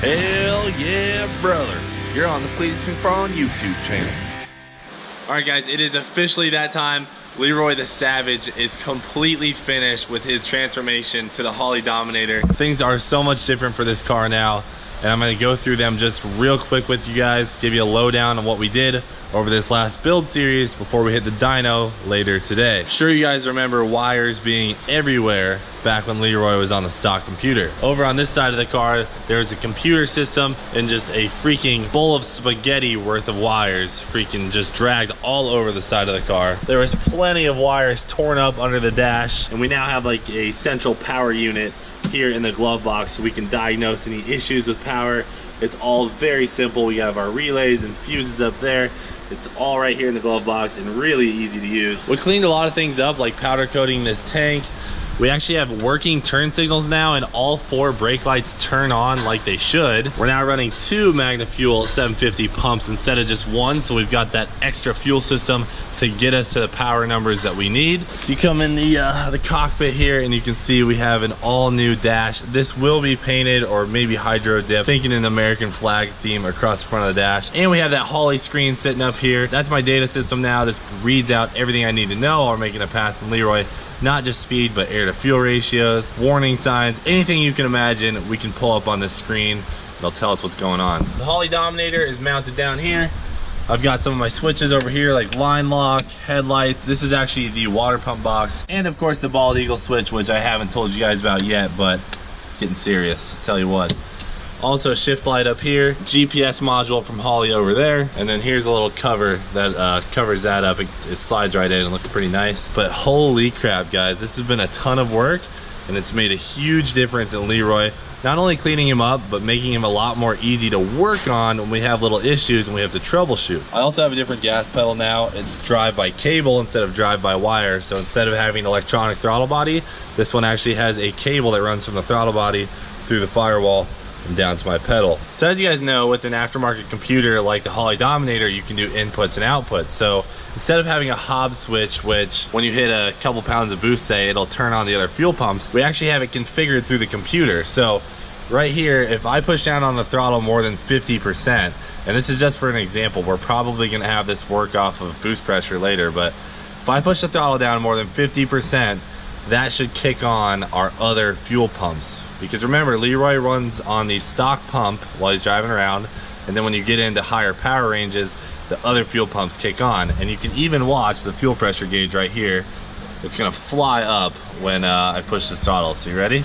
Hell yeah, brother. You're on the Cleetus McFarland YouTube channel. Alright guys, it is officially that time. Leroy the Savage is completely finished with his transformation to the Holley Dominator. Things are so much different for this car now, and I'm going to go through them just real quick with you guys, give you a lowdown on what we did over this last build series before we hit the dyno later today. I'm sure you guys remember wires being everywhere back when Leroy was on the stock computer. Over on this side of the car, there was a computer system and just a freaking bowl of spaghetti worth of wires freaking just dragged all over the side of the car. There was plenty of wires torn up under the dash, and we now have like a central power unit here in the glove box so we can diagnose any issues with power. It's all very simple. We have our relays and fuses up there. It's all right here in the glove box and really easy to use. We cleaned a lot of things up, like powder coating this tank. We actually have working turn signals now, and all 4 brake lights turn on like they should. We're now running 2 Magna Fuel 750 pumps instead of just 1, so we've got that extra fuel system to get us to the power numbers that we need. So you come in the cockpit here, and you can see we have an all new dash. This will be painted or maybe hydro dipped, thinking an American flag theme across the front of the dash. And we have that Holley screen sitting up here. That's my data system now. This reads out everything I need to know while making a pass in Leroy. Not just speed, but air to fuel ratios, warning signs, anything you can imagine we can pull up on this screen. It'll tell us what's going on. The Holley Dominator is mounted down here. I've got some of my switches over here, like line lock, headlights. This is actually the water pump box. And of course the bald eagle switch, which I haven't told you guys about yet, but it's getting serious, I'll tell you what. Also shift light up here, GPS module from Holley over there, and then here's a little cover that covers that up. It slides right in and looks pretty nice. But holy crap guys, this has been a ton of work, and it's made a huge difference in Leroy. Not only cleaning him up, but making him a lot more easy to work on when we have little issues and we have to troubleshoot. I also have a different gas pedal now. It's drive by cable instead of drive by wire. So instead of having electronic throttle body, this one actually has a cable that runs from the throttle body through the firewall and down to my pedal. So as you guys know, with an aftermarket computer like the Holley Dominator, you can do inputs and outputs. So instead of having a Hobb switch, which when you hit a couple pounds of boost, say, it'll turn on the other fuel pumps, we actually have it configured through the computer. So right here, if I push down on the throttle more than 50%, and this is just for an example, we're probably gonna have this work off of boost pressure later, but if I push the throttle down more than 50%, that should kick on our other fuel pumps. Because remember, Leroy runs on the stock pump while he's driving around, and then when you get into higher power ranges, the other fuel pumps kick on. And you can even watch the fuel pressure gauge right here. It's gonna fly up when I push the throttle. So you ready?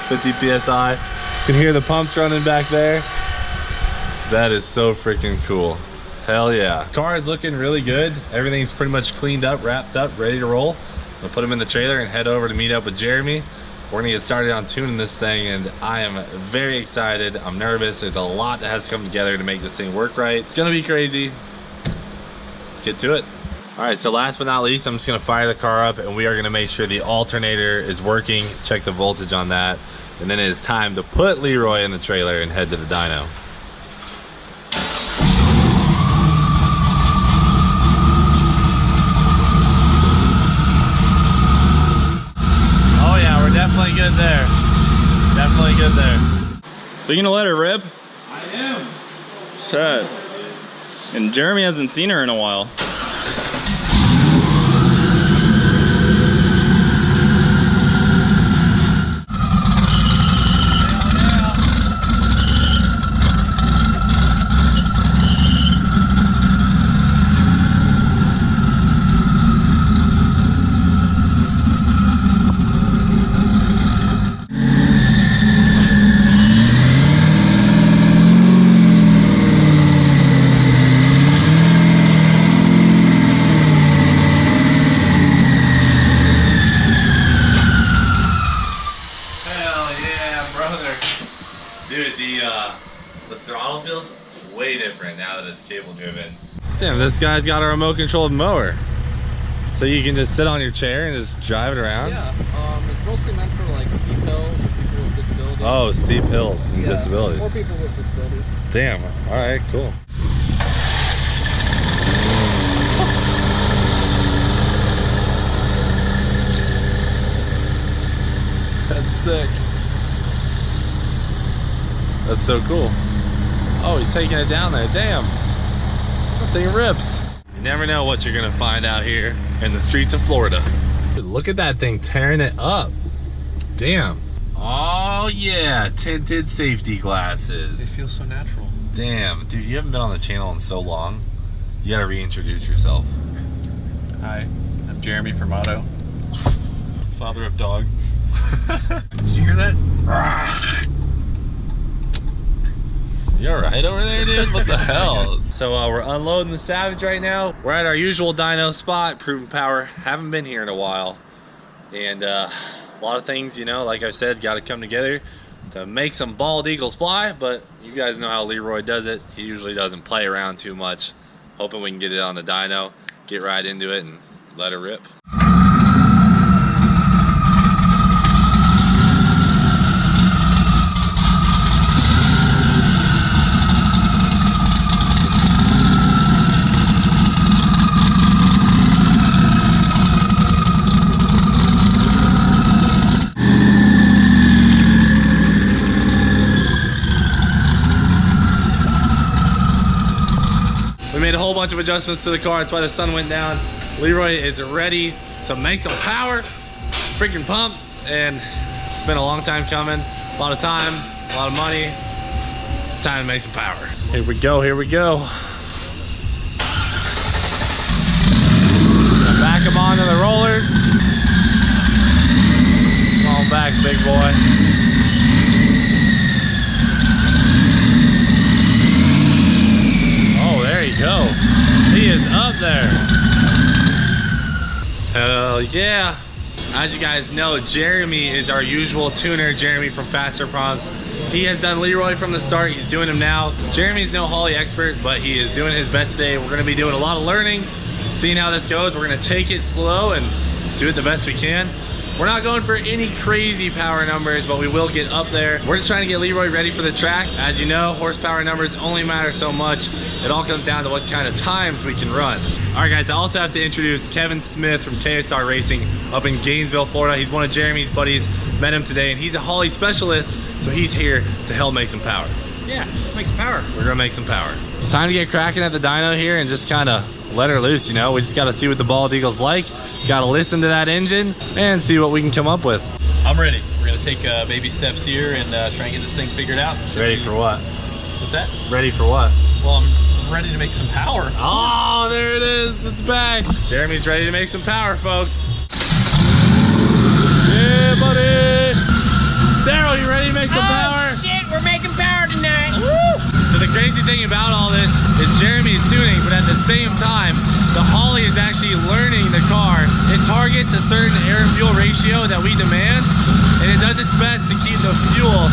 50 PSI. You can hear the pumps running back there. That is so freaking cool. Hell yeah. Car is looking really good. Everything's pretty much cleaned up, wrapped up, ready to roll. I'm gonna put him in the trailer and head over to meet up with Jeremy. We're gonna get started on tuning this thing, and I am very excited. I'm nervous. There's a lot that has to come together to make this thing work right. It's gonna be crazy. Let's get to it. All right, so last but not least, I'm just gonna fire the car up, and we are gonna make sure the alternator is working, check the voltage on that, and then it is time to put Leroy in the trailer and head to the dyno. Definitely good there. Definitely good there. So you gonna let her rip? I am. Shit. And Jeremy hasn't seen her in a while. Dude, the throttle feels way different now that it's cable driven. Damn, this guy's got a remote controlled mower. So you can just sit on your chair and just drive it around? Yeah, it's mostly meant for like steep hills or people with disabilities. Oh, steep hills and disabilities. Or people with disabilities. Damn, alright, cool. That's sick. That's so cool. Oh, he's taking it down there. Damn. That thing rips. You never know what you're gonna find out here in the streets of Florida. Dude, look at that thing tearing it up. Damn. Oh yeah, tinted safety glasses. They feel so natural. Damn, dude, you haven't been on the channel in so long. You gotta reintroduce yourself. Hi, I'm Jeremy Formato, father of dog. Did you hear that? You alright over there, dude? What the hell? So we're unloading the Savage right now. We're at our usual dyno spot, Proven Power. Haven't been here in a while. And a lot of things, you know, like I said, gotta come together to make some bald eagles fly, but you guys know how Leroy does it. He usually doesn't play around too much. Hoping we can get it on the dyno, get right into it, and let it rip. We made a whole bunch of adjustments to the car. That's why the sun went down. Leroy is ready to make some power, freaking pump, and it's been a long time coming. A lot of time, a lot of money. It's time to make some power. Here we go, here we go. Back him onto the rollers. Come on back, big boy. There you go. He is up there. Hell yeah. As you guys know, Jeremy is our usual tuner. Jeremy from Fasterproms. He has done Leroy from the start. He's doing him now. Jeremy's no Holley expert, but he is doing his best today. We're going to be doing a lot of learning, seeing how this goes. We're going to take it slow and do it the best we can. We're not going for any crazy power numbers, but we will get up there. We're just trying to get Leroy ready for the track. As you know, horsepower numbers only matter so much. It all comes down to what kind of times we can run. All right, guys, I also have to introduce Kevin Smith from KSR Racing up in Gainesville, Florida. He's one of Jeremy's buddies. Met him today, and he's a Holley specialist, so he's here to help make some power. Yeah, make some power. We're gonna make some power. Time to get cracking at the dyno here and just kind of let her loose, you know? We just gotta see what the bald eagle's like. Gotta listen to that engine and see what we can come up with. I'm ready. We're gonna take baby steps here and try and get this thing figured out. Ready for what? What's that? Ready for what? Well, I'm ready to make some power. Oh, there it is. It's back. Jeremy's ready to make some power, folks. Yeah, buddy. Daryl, you ready to make some power? Shit, we're making power tonight. Woo! So the crazy thing about all this is Jeremy is tuning, but at the same time, the Holley is actually learning the car. It targets a certain air-fuel ratio that we demand, and it does its best to keep the fuel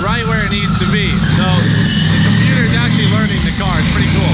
right where it needs to be. So the computer is actually learning the car. It's pretty cool.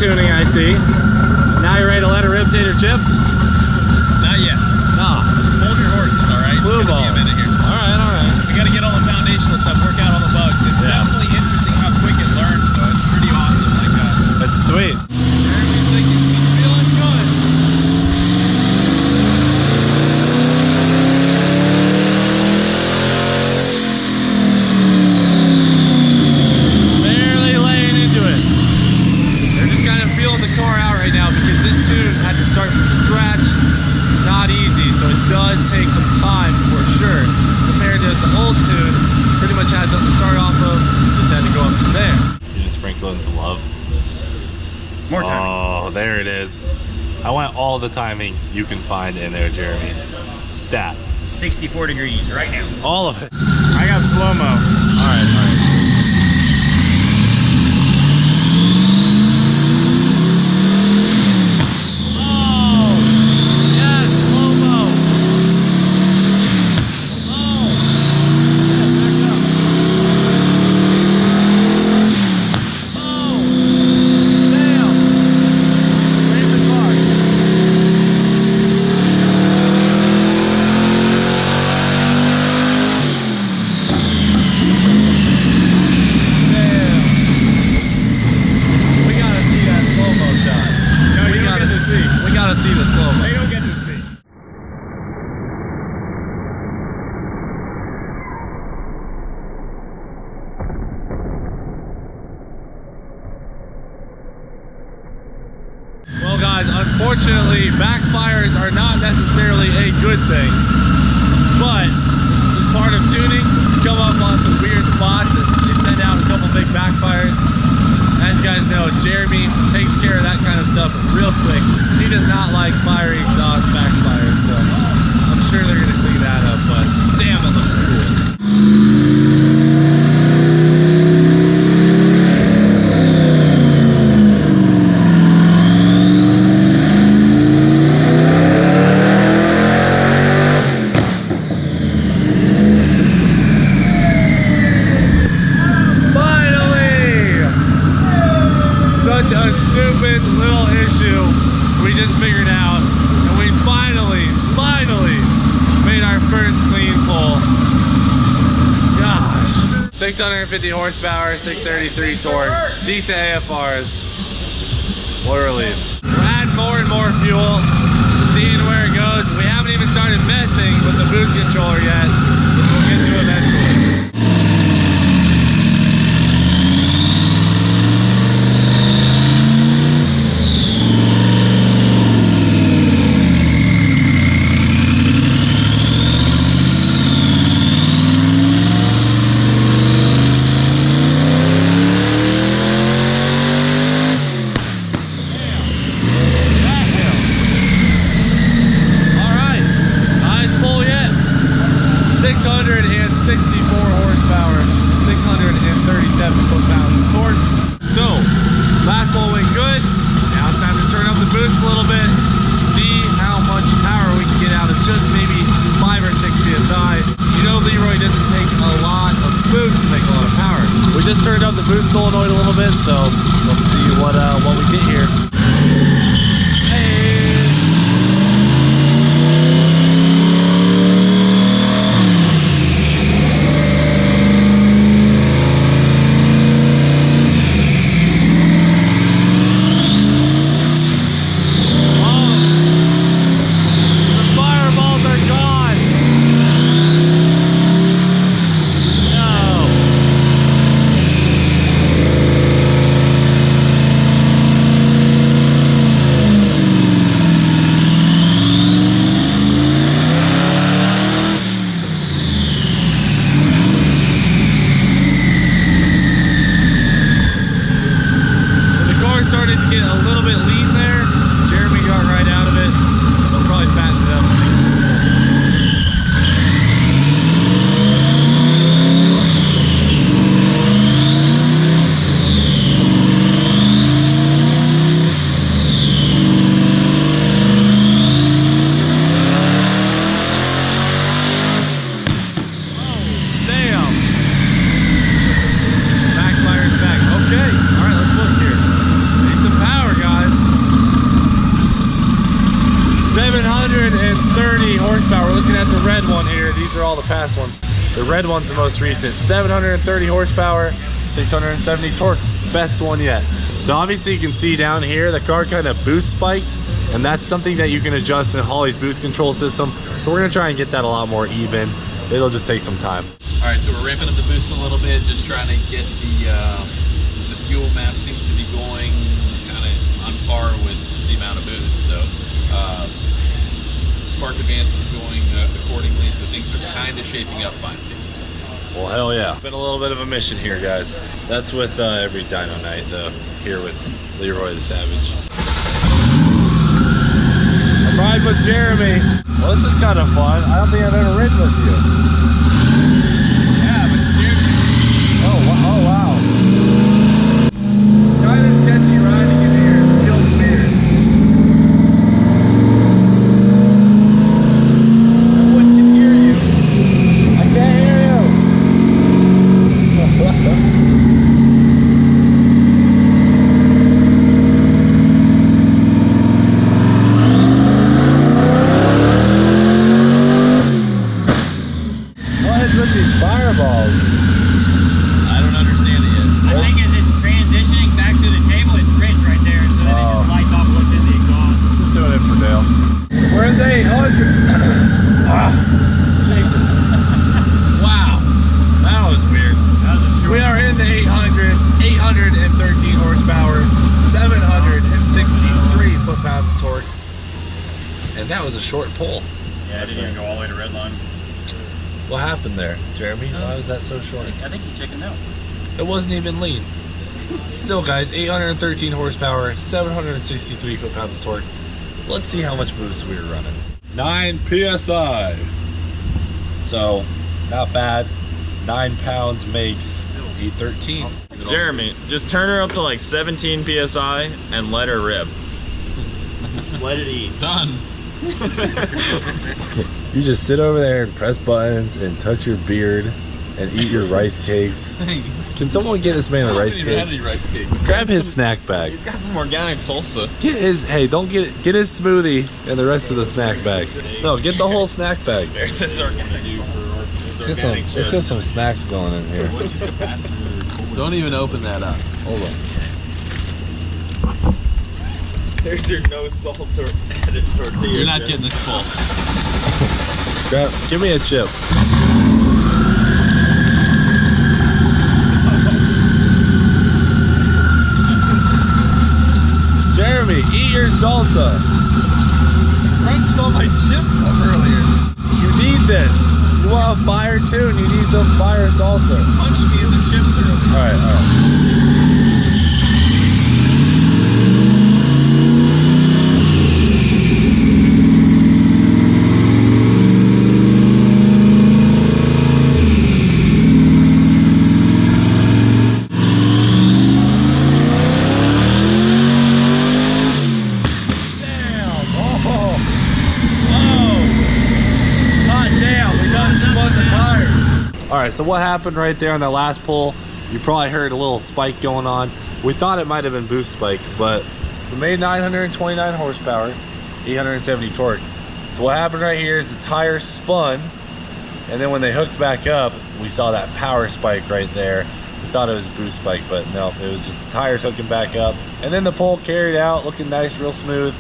Tuning, I see. Now you're ready to let her rip, Tater Chip? Not yet. No. Hold your horses, all right? Blue ball. Give me a minute here. All right. We got to get all the foundational stuff, work out all the bugs. It's definitely interesting how quick it learns, so it's pretty awesome. Like that's sweet. Jeremy's like, he's feeling good. Barely laying into it. They're just kind of feeling the car out right now because this tune had to start from scratch. Not easy, so it does take some time for sure. Compared to the old tune, pretty much had something to start off of, just had to go up from there. You just sprinkle in some love. More timing. Oh, there it is. I want all the timing you can find in there, Jeremy. Stat. 64 degrees right now. All of it. I got slow-mo. All right. Oh, yes, slow-mo. Oh. Unfortunately, backfires are not necessarily a good thing, but as part of tuning, you come up on some weird spots and they send out a couple big backfires. As you guys know, Jeremy takes care of that kind of stuff real quick. He does not like fiery exhaust backfires, so I'm sure they're gonna clean that up, but damn, it looks cool. A stupid little issue we just figured out, and we finally made our first clean pull. Gosh, 650 horsepower, 633 torque, decent AFRs. What a relief. We're adding more and more fuel, seeing where it goes. We haven't even started messing with the boost controller yet, which we'll get to eventually. Leroy doesn't take a lot of boost to make a lot of power. We just turned up the boost solenoid a little bit, so let's see what we get here. Horsepower. We're looking at the red one here. These are all the past ones. The red one's the most recent. 730 horsepower, 670 torque. Best one yet. So obviously you can see down here the car kind of boost spiked, and that's something that you can adjust in Holley's boost control system. So we're gonna try and get that a lot more even. It'll just take some time. All right, so we're ramping up the boost a little bit, just trying to get the fuel map seems to be going kind of on par with the amount of boost. So spark advance is going accordingly, so things are kind of shaping up fine. Well, hell yeah. Been a little bit of a mission here, guys. That's with every dyno night, though, here with Leroy the Savage. I'm riding with Jeremy. Well, this is kind of fun. I don't think I've ever ridden with you. Yeah, but it's scared me. Oh, wow. Kind of sketchy riding in here. It feels weird. Everyone can hear you. I can't hear you. What is with these fireballs? I don't understand it yet. I think as it's transitioning back to the table, it's rich right there, so then it just lights off what's in the exhaust. Just doing it for Dale. We're in the 800. Jesus. Wow. That was weird. We are in the 800, 813 horsepower, 763 foot-pounds of torque. And that was a short pull. Yeah, I didn't even go all the way to red line. What happened there, Jeremy? Why was that so short? I think he chickened out. It wasn't even lean. Still, guys, 813 horsepower, 763 foot-pounds of torque. Let's see how much boost we were running. 9 PSI. So, not bad. 9 pounds makes 813. Jeremy, just turn her up to like 17 PSI and let her rip. Just let it eat. Done. You just sit over there and press buttons and touch your beard and eat your rice cakes. Can someone get this man a rice cake? I haven't even had any rice cake. Grab his snack bag. He's got some organic salsa. Get his, hey, don't get his smoothie and the rest of the snack bag. No, get the whole snack bag. There's this organic. Let's get some snacks going in here. Don't even open that up. Hold on. There's your no salt or added tortilla. You're not getting this full. Give me a chip. Jeremy, eat your salsa. Crunched all my chips up earlier. You need this. You want fire too, and you need some fire salsa. Punch me in the chips earlier. All right, all right. Alright, so what happened right there on that last pull, you probably heard a little spike going on. We thought it might have been boost spike, but we made 929 horsepower, 870 torque. So what happened right here is the tire spun, and then when they hooked back up, we saw that power spike right there. We thought it was a boost spike, but no, it was just the tires hooking back up. And then the pull carried out, looking nice, real smooth.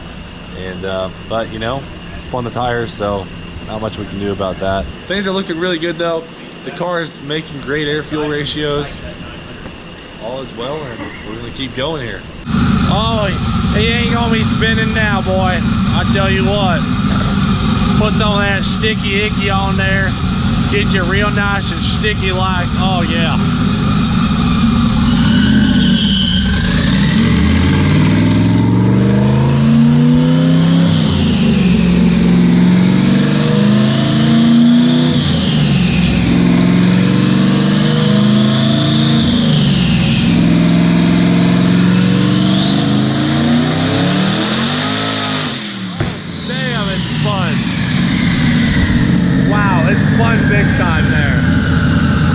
And but you know, spun the tires, so not much we can do about that. Things are looking really good though. The car is making great air-fuel ratios. All is well, and we're gonna keep going here. Oh, he ain't gonna be spinning now, boy. I tell you what. Put some of that sticky icky on there. Get you real nice and sticky like, oh yeah. Big time there.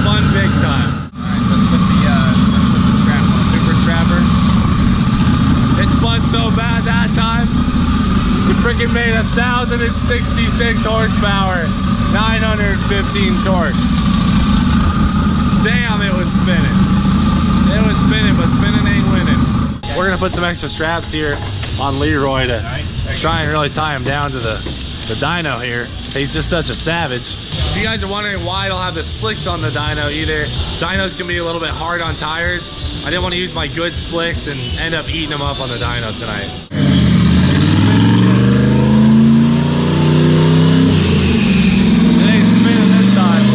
Spun big time. Alright, let's put the strap on. Super strapper. It spun so bad that time. We freaking made 1,066 horsepower, 915 torque. Damn, it was spinning. It was spinning, but spinning ain't winning. We're gonna put some extra straps here on Leroy to try and really tie him down to the dyno here. He's just such a savage. If you guys are wondering why I don't have the slicks on the dyno either, dynos can be a little bit hard on tires. I didn't want to use my good slicks and end up eating them up on the dyno tonight. It ain't spinning this time.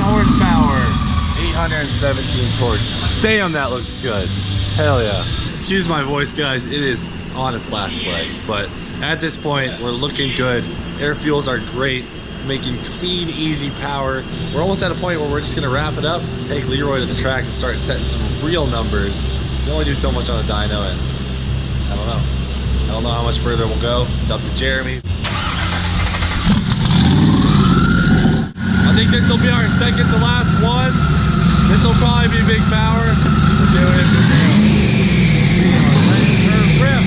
Horsepower, 817 torque. Damn, that looks good. Hell yeah. Excuse my voice, guys. It is on its last leg, but at this point, we're looking good. Air fuels are great, making clean, easy power. We're almost at a point where we're just gonna wrap it up, take Leroy to the track, and start setting some real numbers. We only do so much on a dyno, and I don't know. I don't know how much further we'll go. It's up to Jeremy. I think this will be our second to last one. This will probably be big power. We're doing it for real. Rip.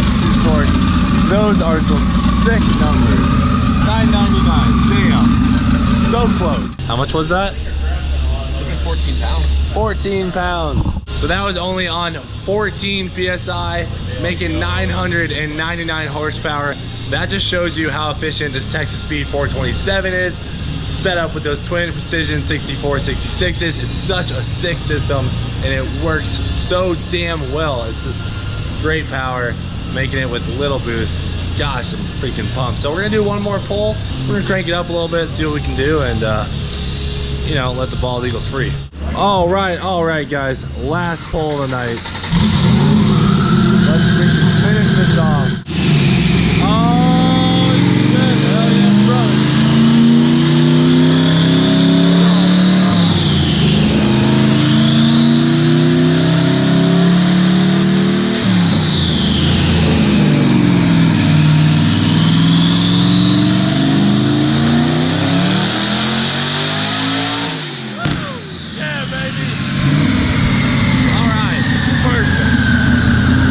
92 torque. Those are some sick numbers. 999, damn. So close. How much was that? 14 pounds. 14 pounds. So that was only on 14 PSI, making 999 horsepower. That just shows you how efficient this Texas Speed 427 is. Set up with those twin precision 6466s. It's such a sick system and it works so damn well. It's just great power, making it with little boost. Gosh, I'm freaking pumped. So we're gonna do one more pull. We're gonna crank it up a little bit, see what we can do, and you know, let the bald eagles free. All right, guys. Last pull of the night. Let's finish this off. Oh, shit. Hell yeah, brother.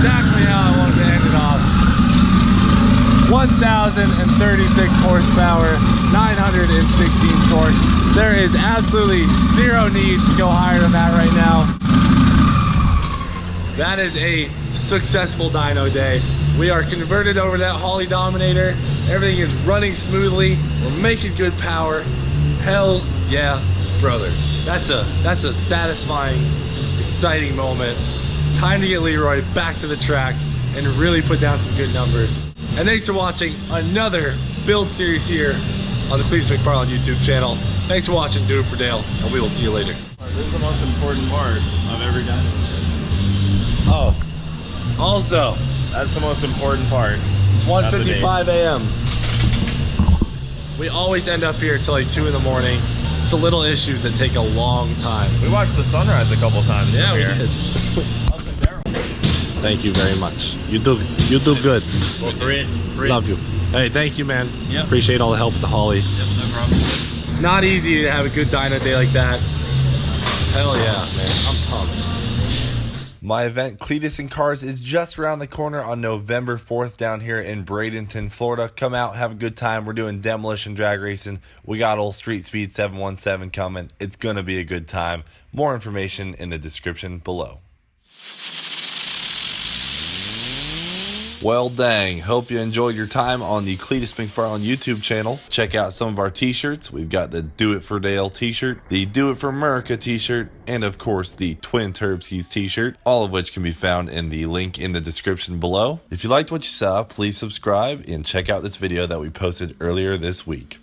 Exactly how I wanted to end it off. 1,036 horsepower, 916 torque. There is absolutely zero need to go higher than that right now. That is a successful dyno day. We are converted over that Holley Dominator. Everything is running smoothly. We're making good power. Hell yeah, brother. That's a satisfying, exciting moment. Time to get Leroy back to the track and really put down some good numbers. And thanks for watching another build series here on the Cleetus McFarland YouTube channel. Thanks for watching. Do it for Dale, and we will see you later. This is the most important part of every dyno. Oh, also, That's the most important part. 1:55 a.m. We always end up here till like 2 in the morning. It's the little issues that take a long time. We watched the sunrise a couple times. Yeah, we here. did. Thank you very much. You do good. Well, free. Love you. Hey, thank you, man. Yep. Appreciate all the help with the Holley. Yep, no problem. Not easy to have a good dyno day like that. Hell yeah, man. I'm pumped. My event, Cleetus and Cars, is just around the corner on November 4th down here in Bradenton, Florida. Come out, have a good time. We're doing demolition drag racing. We got old Street Speed 717 coming. It's going to be a good time. More information in the description below. Well, dang. Hope you enjoyed your time on the Cleetus McFarland YouTube channel. Check out some of our t-shirts. We've got the Do It For Dale t-shirt, the Do It For America t-shirt, and of course the Twin Turbskis t-shirt, all of which can be found in the link in the description below. If you liked what you saw, please subscribe and check out this video that we posted earlier this week.